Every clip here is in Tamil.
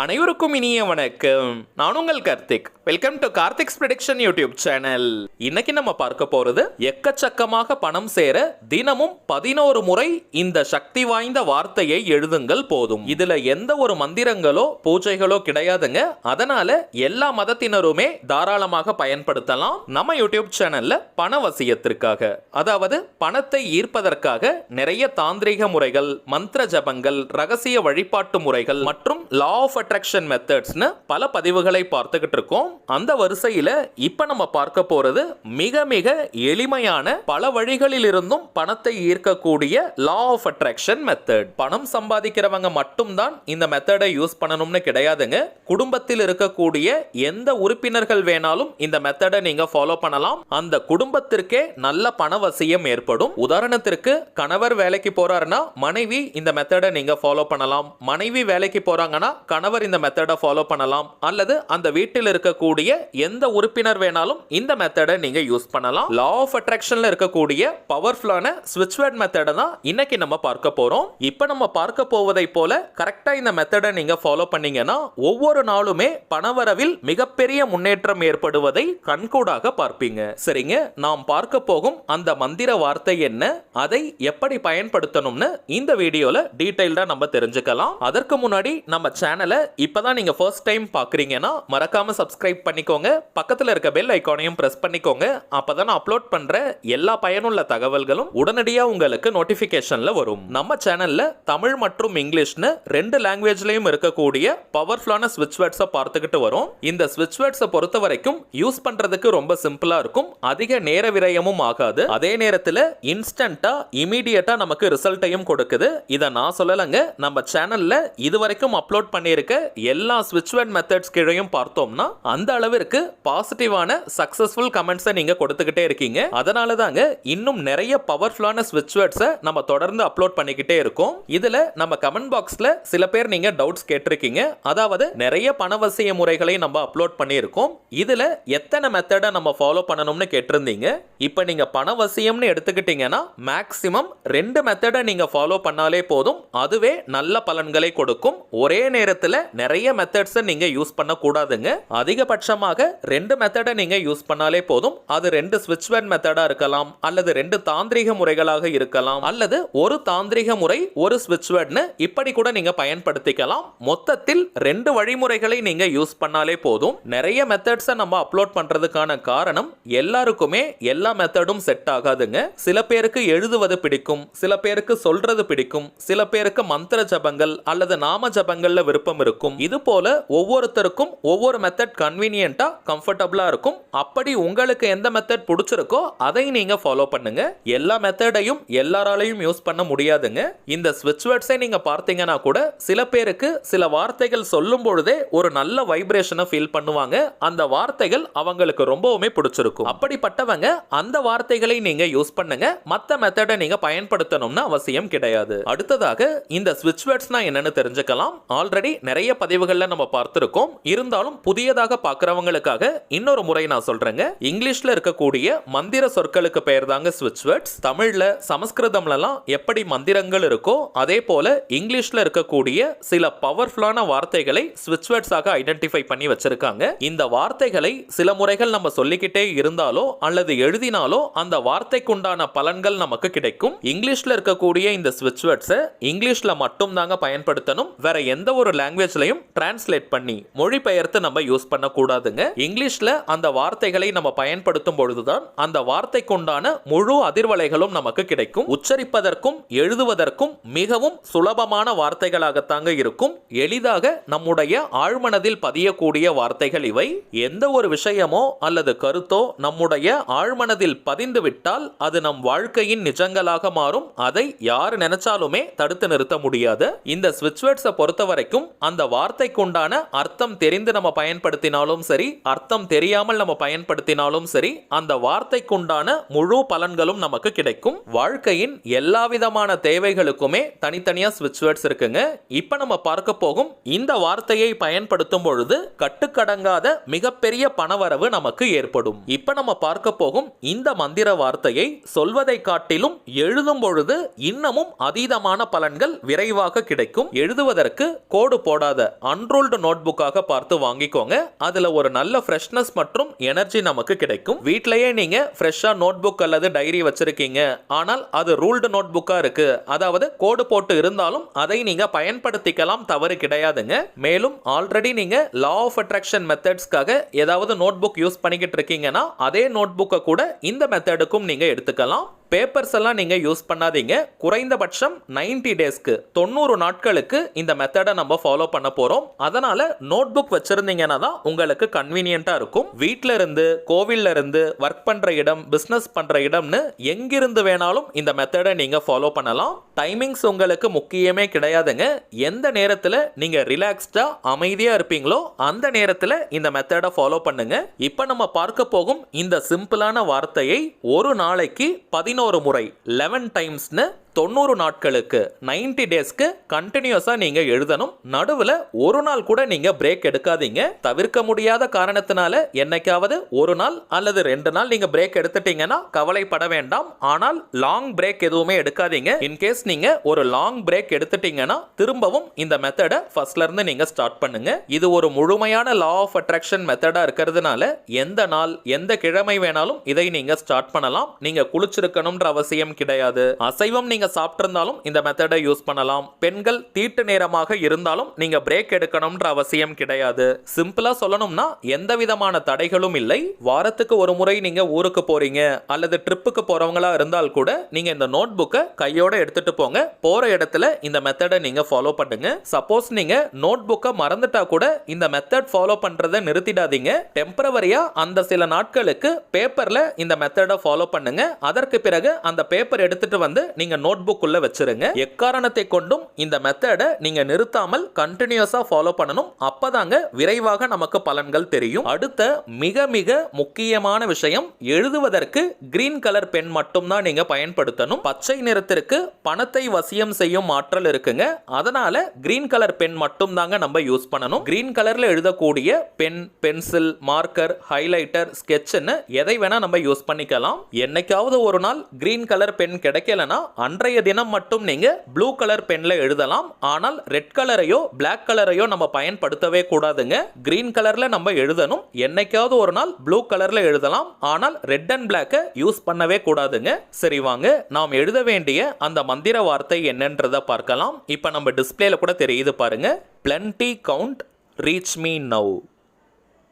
அனைவருக்கும் இனிய வணக்கம். நான் உங்கள் Karthik. Welcome to Karthik's prediction YouTube channel. இன்னைக்கு நம்ம பார்க்க போறது எக்கச்சக்கமாக பணம் சேர தினமும் 11 முறை இந்த சக்தி வாய்ந்த வார்த்தையை எழுதுங்கள் போதும். இதுல எந்த ஒரு மந்திரங்களோ பூஜைகளோ கிடையாதுங்க. அதனால எல்லா மதத்தினருமே தாராளமாக பயன்படுத்தலாம். நம்ம யூடியூப் சேனல்ல பணவசியத்திற்காக, அதாவது பணத்தை ஈர்ப்பதற்காக நிறைய தாந்திரிக முறைகள், மந்திர ஜபங்கள், ரகசிய வழிபாட்டு முறைகள் மற்றும் லா ஆஃப் அட்ராக்ஷன் மெத்தட்ஸ்னு பல பதிவுகளை பார்த்துக்கிட்டு இருக்கோம். அந்த வரிசையில இப்ப நம்ம பார்க்க போறது மிக மிக எளிமையான பல வழிகளில் இருந்தும் பணத்தை ஈர்க்கக்கூடிய லா ஆஃப் அட்ராக்ஷன் மெத்தட். பணம் சம்பாதிக்கிறவங்க மட்டும்தான் இந்த மெத்தடை யூஸ் பண்ணணும்னு கிடையாதுங்க. குடும்பத்தில் இருக்கக்கூடிய எந்த உறுப்பினர்கள் வேணாலும் இந்த மெத்தடை நீங்க ஃபாலோ பண்ணலாம். அந்த குடும்பத்திற்கே நல்ல பணவசியம் ஏற்படும். உதாரணத்திற்கு கணவர் வேலைக்கு போறாருன்னா மனைவி இந்த மெத்தடை நீங்க ஃபாலோ பண்ணலாம். மனைவி வேலைக்கு போறாங்கன்னா கணவர் இந்த மெத்தடை ஃபாலோ பண்ணலாம். அல்லது அந்த வீட்டில் இருக்கக்கூடிய எந்த உறுப்பினர் வேணாலும் இந்த மெத்தடை நீங்க யூஸ் பண்ணலாம். லா ஆஃப் அட்ராக்ஷன்ல இருக்கக்கூடிய பவர்ஃபுல்லான ஸ்விட்ச் வேர்ட் மெத்தடை தான் இன்னைக்கு நம்ம பார்க்க போறோம். இப்போ நம்ம பார்க்க போவதை போல கரெக்டா இந்த மெத்தடை நீங்க ஃபாலோ பண்ணீங்கன்னா ஒவ்வொரு நாளுமே பணவரவில் மிகப்பெரிய முன்னேற்றம் ஏற்படுவதை கண்கூடாக பார்ப்பீங்க. சரிங்க, நாம் பார்க்க போகும் அந்த மந்திர வார்த்தை என்ன, அதை எப்படி பயன்படுத்தணும்னு இந்த வீடியோல டீடைல்டா நம்ம தெரிஞ்சுக்கலாம். அதற்கு முன்னாடி நம்ம சேனலை இப்பதான் நீங்க ஃபர்ஸ்ட் டைம் பார்க்கறீங்கன்னா மறக்காம சப்ஸ்கிரைப் பண்ணிக்கோங்க. பக்கத்துல இருக்க பெல் ஐகானையும் பிரஸ் பண்ணிக்கோங்க. அப்பதான் அப்லோட் பண்ற எல்லா பயனுள்ள தகவல்களும் உடனடியா உங்களுக்கு நோட்டிபிகேஷன்ல வரும். நம்ம சேனல்ல தமிழ் மற்றும் இங்கிலீஷ்னு ரெண்டு லாங்குவேஜ்லயும் இருக்கக்கூடிய பவர்ஃபுல்லான ஸ்விட்ச் வேர்ட்ஸை பார்த்துக்கிட்டு வரும். இந்த ஸ்விட்ச் வேர்ட்ஸை பொறுத்த வரைக்கும் யூஸ் பண்றதுக்கு ரொம்ப சிம்பிளா இருக்கும். அதிக நேர விரயமும் ஆகாது. அதே நேரத்தில் இன்ஸ்டன்டா இமீடியட்டா நமக்கு ரிசல்ட்டையும் கொடுக்குது. இதை நான் சொல்லலங்க, நம்ம சேனல்ல இதுவரைக்கும் அப்லோட் பண்ணியிருக்க எல்லா ஸ்விட்ச் வேர்ட் மெத்தட்ஸ் கீழையும் பார்த்தோம்னா அந்த அளவிற்கு பாசிட்டிவான சக்சஸ்ஃபுல் கமெண்ட்ஸை நீங்க கொடுத்துக்கிட்டே இருக்கீங்க. அதனால தாங்க இன்னும் நிறைய பவர்ஃபுல்லான ஸ்விட்ச் வேர்ட்ஸை நம்ம தொடர்ந்து அப்லோட் பண்ணிக்கிட்டே இருக்கோம். இதுல நம்ம கமெண்ட் பாக்ஸ்ல சில பேர் நீங்க டவுட்ஸ் கேட்டிருக்கீங்க. அதாவது நிறைய பணவசிய முறைகளை நம்ம அப்லோட் பண்ணியிருக்கோம். இதுல எத்தனை மெத்தடை நம்ம ஃபாலோ பண்ணணும்னு கேட்டிருந்தீங்க. இப்போ நீங்க பணவசியம்னு எடுத்துக்கிட்டீங்கன்னா மேக்ஸிமம் 2 மெத்தடை நீங்க ஃபாலோ பண்ணாலே போதும். அதுவே நல்ல பலன்களை கொடுக்கும். ஒரே நேரத்தில் நிறைய மெத்தட்ஸை நீங்க யூஸ் பண்ண கூடாதுங்க. அதிகபட்சமாக 2 மெத்தடை நீங்க யூஸ் பண்ணாலே போதும். அது 2 ஸ்விட்ச் வேர்ட் மெத்தடா இருக்கலாம், அல்லது 2 தாந்திரிக முறைகளாக இருக்கலாம், அல்லது ஒரு தாந்திரிக முறை ஒரு ஸ்விட்ச் வேர்ட்னு இப்படி கூட நீங்க பயன்படுத்திக்கலாம். மொத்தத்தில் 2 வழிமுறைகளை நீங்க யூஸ் பண்ணாலே போதும். நிறைய மெத்தட்ஸை நம்ம அப்லோட் பண்றதுக்கான காரணம் எல்லாருக்குமே எல்லா மெத்தடும் செட் ஆகாதுங்க. சில பேருக்கு எழுதுவது பிடிக்கும், சில பேருக்கு சொல்றது பிடிக்கும், சில பேருக்கு மந்திர ஜபங்கள் அல்லது நாம ஜபங்கள்ல விருப்பம் இருக்கும். இது போல ஒவ்வொருத்தருக்கும் ஒவ்வொரு மெத்தட் கன்வீனியன்ட்டா கம்ஃபர்டபுளா இருக்கும். அப்படி உங்களுக்கு எந்த மெத்தட் பிடிச்சிருக்கோ அதை நீங்க ஃபாலோ பண்ணுங்க. எல்லா மெத்தடையும் எல்லாராலையும் யூஸ் பண்ண முடியாதுங்க. இந்த ஸ்விட்ச் வேர்ட்ஸை நீங்க பார்த்தீங்கன்னா கூட சில பேருக்கு சில வார்த்தைகள் சொல்லும் பொழுதே ஒரு நல்ல வைப்ரேஷனை ஃபீல் பண்ணுவாங்க. அந்த வார்த்தைகள் அவங்களுக்கு ரொம்பவுமே பிடிச்சிருக்கும். அப்படிப்பட்டவங்க அந்த வார்த்தைகளை நீங்க யூஸ் பண்ணுங்க. மற்ற மெத்தடை நீங்க பயன்படுத்தணும்னு அவசியம் கிடையாது. அடுத்ததாக இந்த ஸ்விட்ச் வேர்ட்ஸ்னா என்னன்னு தெரிஞ்சுக்கலாம். ஆல்ரெடி நிறைய பதிவுகள்ல நம்ம பார்த்திருக்கோம். இருந்தாலும் புதியதாக பார்க்கிறவங்களுக்காக இன்னொரு முறை நான் சொல்றேங்க. இங்கிலீஷ்ல இருக்கக்கூடிய மந்திர சொற்களுக்கு பெயர் தாங்க ஸ்விட்ச் வேர்ட்ஸ். தமிழ்ல சமஸ்கிருதம்லலாம் எப்படி மந்திரங்கள் இருக்கோ அதே போல இங்கிலீஷ்ல இருக்கக்கூடிய சில பவர்ஃபுல்லான வார்த்தைகளை ஸ்விட்ச் வேர்ட்ஸாக ஐடென்டிஃபை பண்ணி வச்சிருக்காங்க. இந்த வார்த்தைகளை சில முறைகள் நம்ம சொல்லிக்கிட்டே இருந்தாலோ அல்லது எழுதினாலோ அந்த வார்த்தைக்குண்டான பலன்கள் நமக்கு கிடைக்கும். இங்கிலீஷ்ல இருக்கக்கூடிய இந்த ஸ்விட்ச் வேர்ட்ஸை இங்கிலீஷ்ல மட்டும் தாங்க பயன்படுத்தணும். வேற எந்த ஒரு லாங்குவேஜ்லயும் டிரான்ஸ்லேட் பண்ணி மொழிபெயர்த்து நம்ம யூஸ் பண்ண கூடாதுங்க. இங்கிலீஷ்ல அந்த வார்த்தைகளை நம்ம பயன்படுத்தும் பொழுதுதான் அந்த வார்த்தைக்குண்டான முழு அதிர்வலைகளும் நமக்கு கிடைக்கும். உச்சரிப்பதற்கும் எழுதுவதற்கும் மிகவும் சுலபமான வார்த்தைகளாகத்தாங்க இருக்கும். எளிதாக நம்முடைய ஆழ்மனதில் பதியக்கூடிய வார்த்தைகள் இவை. எந்த ஒரு விஷயமோ அல்லது கருத்தோ நம்முடைய ஆழ்மனதில் பதிந்து விட்டால் அது நம் வாழ்க்கையின் நிஜங்களாக மாறும். அதை யார் நினைச்சாலுமே தடுத்து நிறுத்த முடியாது. இந்த ஸ்விட்ச் வேர்ட்ஸை பொறுத்த வரைக்கும் அந்த வார்த்தைக்குண்டான அர்த்தம் தெரிந்து நம்ம பயன்படுத்தினாலும் சரி, அர்த்தம் தெரியாமல் நம்ம பயன்படுத்தினாலும் சரி, அந்த வார்த்தைக்குண்டான முழு பலன்களும் நமக்கு கிடைக்கும். வாழ்க்கையின் எல்லா விதமான தேவைகளுக்குமே தனித்தனியா ஸ்விட்ச் வேர்ட்ஸ் இருக்குங்க. இப்ப நம்ம பார்க்க போகும் இந்த வார்த்தையை பயன்படுத்தும் பொழுது கட்டுக்கடங்காத மிகப்பெரிய பணவரவு நமக்கு ஏற்படும். இப்ப நம்ம பார்க்க போகும் இந்த மந்திர வார்த்தையை சொல்வதை காட்டிலும் எழுதும் பொழுது இன்னமும் அதீதமான பலன்கள் விரைவாக கிடைக்கும். எழுதுவதற்கு கோடு போட போடாத அன்ரூல்டு நோட் புக்காக பார்த்து வாங்கிக்கோங்க. அதுல ஒரு நல்ல ஃப்ரெஷ்னஸ் மற்றும் எனர்ஜி நமக்கு கிடைக்கும். வீட்லயே நீங்க ஃப்ரெஷ்ஷா நோட் புக் அல்லது டைரி வச்சிருக்கீங்க, ஆனால் அது ரூல்டு நோட் புக்கா இருக்கு, அதாவது கோடு போட்டு இருந்தாலும் அதை நீங்க பயன்படுத்திக்கலாம், தவறு கிடையாதுங்க. மேலும் ஆல்ரெடி நீங்க லா ஆஃப் அட்ராக்ஷன் மெத்தட்ஸ்க்காக ஏதாவது நோட் புக் யூஸ் பண்ணிக்கிட்டு இருக்கீங்கன்னா அதே நோட் புக்கை கூட இந்த மெத்தடுக்கும் நீங்க எடுத்துக்கலாம். பேப்பர்ஸ் எல்லாம் நீங்க யூஸ் பண்ணாதீங்க. குறைந்தபட்சம் 90 டேஸ்க்கு 90 நாட்களுக்கு இந்த மெத்தடை நம்ம ஃபாலோ பண்ண போறோம். அதனால நோட் புக் வச்சிருந்தீங்கன்னா தான் உங்களுக்கு கன்வீனியன்ட்டா இருக்கும். வீட்ல இருந்து, கோவில்ல இருந்து, ஒர்க் பண்ற இடம், பிசினஸ் பண்ற இடம்னு எங்கிருந்து வேணாலும் இந்த மெத்தடை நீங்க ஃபாலோ பண்ணலாம். டைமிங்ஸ் உங்களுக்கு முக்கியமே கிடையாதுங்க. எந்த நேரத்துல நீங்க ரிலாக்ஸ்டா அமைதியா இருப்பீங்களோ அந்த நேரத்துல இந்த மெத்தடை ஃபாலோ பண்ணுங்க. இப்ப நம்ம பார்க்க போகும் இந்த சிம்பிளான வார்த்தையை ஒரு நாளைக்கு 11 முறை 11 டைம்ஸ்னு 90 நாட்களுக்கு 90 டேஸ்க்கு கண்டினியூஸா நீங்க எழுதணும். நடுவில் ஒரு நாள் கூட நீங்க பிரேக் எடுக்காதீங்க. தவிர்க்க முடியாத காரணத்தினால என்னைக்காவது ஒரு நாள் அல்லது 2 நாள் நீங்க பிரேக் எடுத்துட்டீங்கன்னா கவலைப்பட வேண்டாம். ஆனால் லாங் பிரேக் எதுவுமே எடுக்காதீங்க. இன்கேஸ் நீங்க ஒரு லாங் பிரேக் எடுத்துட்டீங்கன்னா திரும்பவும் இந்த மெத்தடை ஃபர்ஸ்ட்ல இருந்து நீங்க ஸ்டார்ட் பண்ணுங்க. இது ஒரு முழுமையான லா ஆஃப் அட்ராக்ஷன் மெத்தடா இருக்கிறதுனால எந்த நாள் எந்த கிழமை வேணாலும் இதை நீங்க ஸ்டார்ட் பண்ணலாம். நீங்க குளிச்சிருக்கணும்ன்ற அவசியம் கிடையாது. அசைவம் நீங்க சாப்பிட்டிருந்தாலும் இந்த மெத்தடை யூஸ் பண்ணலாம். பெண்கள் தீட்டு நேரமாக இருந்தாலும் நீங்க பிரேக் எடுக்கணும்ன்ற அவசியம் கிடையாது. சிம்பிளா சொல்லணும்னா எந்த விதமான தடைகளும் இல்லை. வாரத்துக்கு ஒரு முறை நீங்க ஊருக்கு போறீங்க அல்லது ட்ரிப்புக்கு போறவங்களா இருந்தால் கூட நீங்க இந்த நோட் புக்கை கையோட எடுத்துட்டு போங்க. போற இடத்துல இந்த மெத்தடை நீங்க ஃபாலோ பண்ணுங்க. சப்போஸ் நீங்க நோட் புக்கை மறந்துட்டா கூட இந்த மெத்தட் ஃபாலோ பண்றதை நிறுத்திடாதீங்க. டெம்பரவரியா அந்த சில நாட்களுக்கு பேப்பர்ல இந்த மெத்தடை ஃபாலோ பண்ணுங்க. அதற்கு பிறகு அந்த பேப்பர் எடுத்துட்டு வந்து நீங்க நோட் புக்குள்ள வச்சிருங்க. எக்காரணத்தை கொண்டும் இந்த மெத்தடை நீங்க நிறுத்தாமல் கண்டினியூஸா ஃபாலோ பண்ணணும். அப்பதாங்க விரைவாக நமக்கு பலன்கள் தெரியும். அடுத்த மிக மிக முக்கியமான விஷயம், எழுதுவதற்கு கிரீன் கலர் பென் மட்டும் தான் நீங்க பயன்படுத்தணும். பச்சை நிறத்திற்கு பணத்தை வசியம் செய்யும் ஆற்றல் இருக்குங்க. அதனால கிரீன் கலர் பென் மட்டும் தாங்க நம்ம யூஸ் பண்ணணும். கிரீன் கலர்ல எழுதக்கூடிய பென், பென்சில், மார்க்கர், ஹைலைட்டர், ஸ்கெட்ச்னு எதை வேணா நம்ம யூஸ் பண்ணிக்கலாம். என்னைக்காவது ஒரு நாள் கிரீன் கலர் பென் கிடைக்கலனா அன்றைய தினம் மட்டும் நீங்க ப்ளூ கலர் பென்ல எழுதலாம். ஆனால் ரெட் கலரையோ பிளாக் கலரையோ நம்ம பயன்படுத்தவே கூடாதுங்க. கிரீன் கலர்ல நம்ம எழுதணும். என்னைக்காவது ஒரு நாள் ப்ளூ கலர்ல எழுதலாம். ஆனால் ரெட் அண்ட் பிளாக் யூஸ் பண்ணவே கூடாதுங்க. சரி வாங்க நாம் எழுத வேண்டிய அந்த மந்திர வார்த்தை என்னன்றதை பார்க்கலாம். இப்ப நம்ம டிஸ்பிளேல கூட தெரியுது பாருங்க. plenty count reach me now.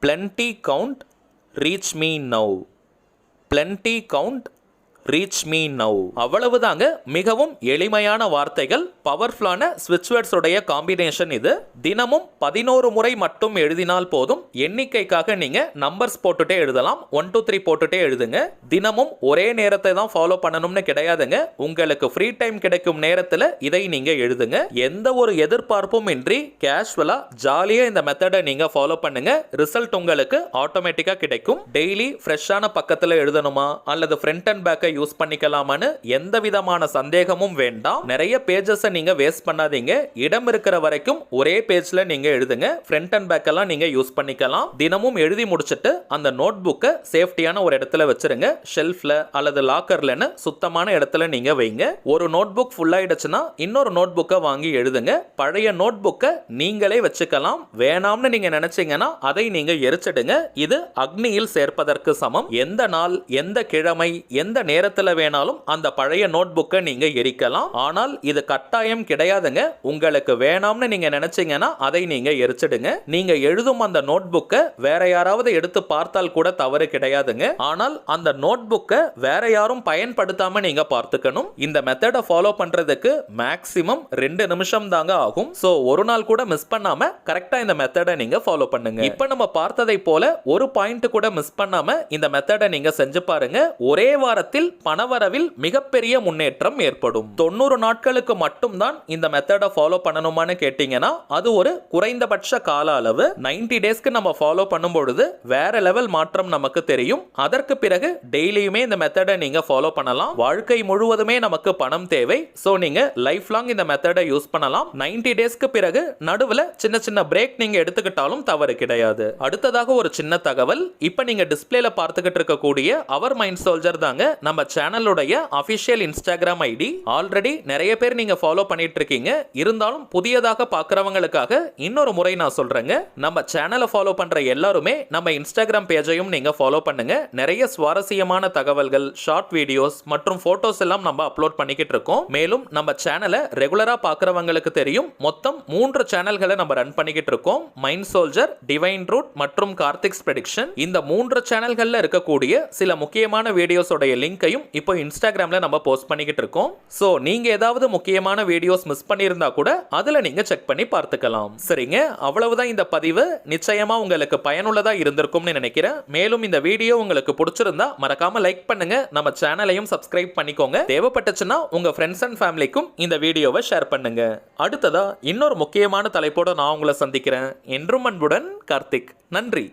plenty count reach me now. plenty count reach me now. அவ்வளவுதாங்க. மிகவும் எளிமையான வார்த்தைகள், பவர்ஃபுல்லான ஸ்விட்ச் வேர்ட்ஸ் உடைய காம்பினேஷன் இது. தினமும் 11 முறை மட்டும் எழுதினால் போதும். எண்ணிக்கைக்காக நீங்க நம்பர்ஸ் போட்டுட்டே எழுதலாம். 1 2 3 போட்டுட்டே எழுதுங்க. தினமும் ஒரே நேரத்தை தான் ஃபாலோ பண்ணணும்னு கிடையாதுங்க. உங்களுக்கு ஃப்ரீ டைம் கிடைக்கும் நேரத்தில் இதை நீங்க எழுதுங்க. எந்த ஒரு எதிர்பார்ப்பும் இன்றி கேஷுவலா ஜாலியா இந்த மெத்தடை நீங்க ஃபாலோ பண்ணுங்க. ரிசல்ட் உங்களுக்கு ஆட்டோமேட்டிக்கா கிடைக்கும். டெய்லி ஃப்ரெஷ்ஷான பக்கத்தில் எழுதணுமா அல்லது ஃப்ரண்ட் அண்ட் பேக்கை யூஸ் பண்ணிக்கலாமான்னு எந்த விதமான சந்தேகமும் வேண்டாம். நிறைய பேஜஸ் நீங்க வேஸ்ட் பண்ணாதீங்க. இடம் இருக்கிற வரைக்கும் ஒரே பேஜ்ல நீங்க எழுதுங்க. ஃப்ரண்ட் அண்ட் பேக் எல்லாம் நீங்க யூஸ் பண்ணிக்கலாம். தினமும் எழுதி முடிச்சிட்டு அந்த நோட் புக்கை சேஃப்டியான ஒரு இடத்துல வச்சிருங்க. ஷெல்ஃப்ல அல்லது லாக்கர்லன்னு சுத்தமான இடத்துல நீங்க வைங்க. ஒரு நோட் புக் ஃபுல் ஆயிடுச்சுன்னா இன்னொரு நோட் புக்கை வாங்கி எழுதுங்க. பழைய நோட் புக்கை நீங்களே வச்சுக்கலாம். வேணாம்னு நீங்க நினைச்சீங்கன்னா அதை நீங்க எரிச்சிடுங்க. இது அக்னியில் சேர்ப்பதற்கு சமம். எந்த நாள், எந்த கிழமை, எந்த நேரத்தில் வேணாலும் அந்த பழைய நோட் புக்கை நீங்க எரிக்கலாம். ஆனால் இது கட்டாயம் கிடையாதுங்க. உங்களுக்கு வேணாம்னு நீங்க நினைச்சீங்கன்னா அதை நீங்க எரிச்சிடுங்க. நீங்க எழுதும் அந்த நோட் புக்கை வேற யாராவது எடுத்து பார்த்தால் கூட தவறு கிடையாதுங்க. ஆனால் அந்த நோட் புக்கை வேற யாரும் பயன்படுத்தாம நீங்க பார்த்துக்கணும். இந்த மெத்தடை ஃபாலோ பண்றதுக்கு மேக்ஸிமம் 2 நிமிஷம் தாங்க ஆகும். சோ ஒரு நாள் கூட மிஸ் பண்ணாம கரெக்டா இந்த மெத்தடை நீங்க ஃபாலோ பண்ணுங்க. இப்போ நம்ம பார்த்ததை போல ஒரு பாயிண்ட் கூட மிஸ் பண்ணாம இந்த மெத்தடை நீங்க செஞ்சு பாருங்க. ஒரே வாரத்தில் பணவரவில் மிகப்பெரிய முன்னேற்றம் ஏற்படும். 90 நாட்களுக்கு மட்டும்தான் இந்த மெத்தடை ஃபாலோ பண்ணணுமான்னு கேட்டீங்கன்னா அது ஒரு குறைந்தபட்ச கால அளவு. 90 டேஸ்க்கு நம்ம ஃபாலோ பண்ணும்பொழுது வேற லெவல் மாற்றம் நமக்கு தெரியும். அதற்கு பிறகு டெய்லியுமே இந்த மெத்தடை நீங்க ஃபாலோ பண்ணலாம். வாழ்க்கை முழுவதுமே நமக்கு பணம் தேவை. சோ நீங்க லைஃப் லாங் இந்த மெத்தடை யூஸ் பண்ணலாம். 90 டேஸ்க்கு பிறகு நடுவுல சின்ன சின்ன பிரேக் நீங்க எடுத்துக்கிட்டாலும் தவறு கிடையாது. அடுத்ததாக ஒரு சின்ன தகவல். இப்ப நீங்க டிஸ்பிளேல பார்த்துக்கிட்டு இருக்கக்கூடிய அவர் மைண்ட் சோல்ஜர் தாங்க நம்ம நம்ம சேனலுடைய அபிஷியல் இன்ஸ்டாகிராம் ஐடி. ஆல்ரெடி நிறைய பேர் நீங்க ஃபாலோ பண்ணிட்டு இருக்கீங்க. இருந்தாலும் புதியதாக பார்க்கறவங்களுக்காக இன்னொரு முறை நான் சொல்றேங்க. நம்ம சேனலை ஃபாலோ பண்ற எல்லாருமே நம்ம இன்ஸ்டாகிராம் பேஜையும் நீங்க ஃபாலோ பண்ணுங்க. நிறைய சுவாரஸ்யமான தகவல்கள், ஷார்ட் வீடியோஸ் மற்றும் போட்டோஸ் எல்லாம் நம்ம அப்லோட் பண்ணிக்கிட்டு இருக்கோம். மேலும் நம்ம சேனலை ரெகுலரா பார்க்கறவங்களுக்கு தெரியும், மொத்தம் 3 சேனல்களை நம்ம ரன் பண்ணிக்கிட்டு இருக்கோம். மைண்ட் சோல்ஜர், டிவைன் ரூட் மற்றும் கார்த்திக்ஸ் ப்ரெடிக்ஷன். இந்த 3 சேனல்கள்ல இருக்கக்கூடிய சில முக்கியமான வீடியோஸோட லிங்கையும் இப்போ இன்ஸ்டாகிராம்ல நம்ம போஸ்ட் பண்ணிக்கிட்டு இருக்கோம். சோ நீங்க ஏதாவது முக்கியமான வீடியோஸ் மிஸ் பண்ணியிருந்தா கூட அதுல நீங்க செக் பண்ணி பார்த்துக்கலாம். சரிங்க, அவ்வளவுதான் இந்த பதிவு. நிச்சயமா உங்களுக்கு பயனுள்ளதா இருந்திருக்கும்னு நினைக்கிறேன். மேலும் இந்த வீடியோ உங்களுக்கு பிடிச்சிருந்தா மறக்காம லைக் பண்ணுங்க, நம்ம சேனலையும் சப்ஸ்கிரைப் பண்ணிக்கோங்க. தேவைப்பட்டுச்சுன்னா உங்க ஃப்ரெண்ட்ஸ் அண்ட் ஃபேமிலிக்கும் இந்த வீடியோவை ஷேர் பண்ணுங்க. அடுத்ததா இன்னொரு முக்கியமான தலைப்போட நான் உங்களை சந்திக்கிறேன். என்றும் அன்புடன் கார்த்திக். நன்றி.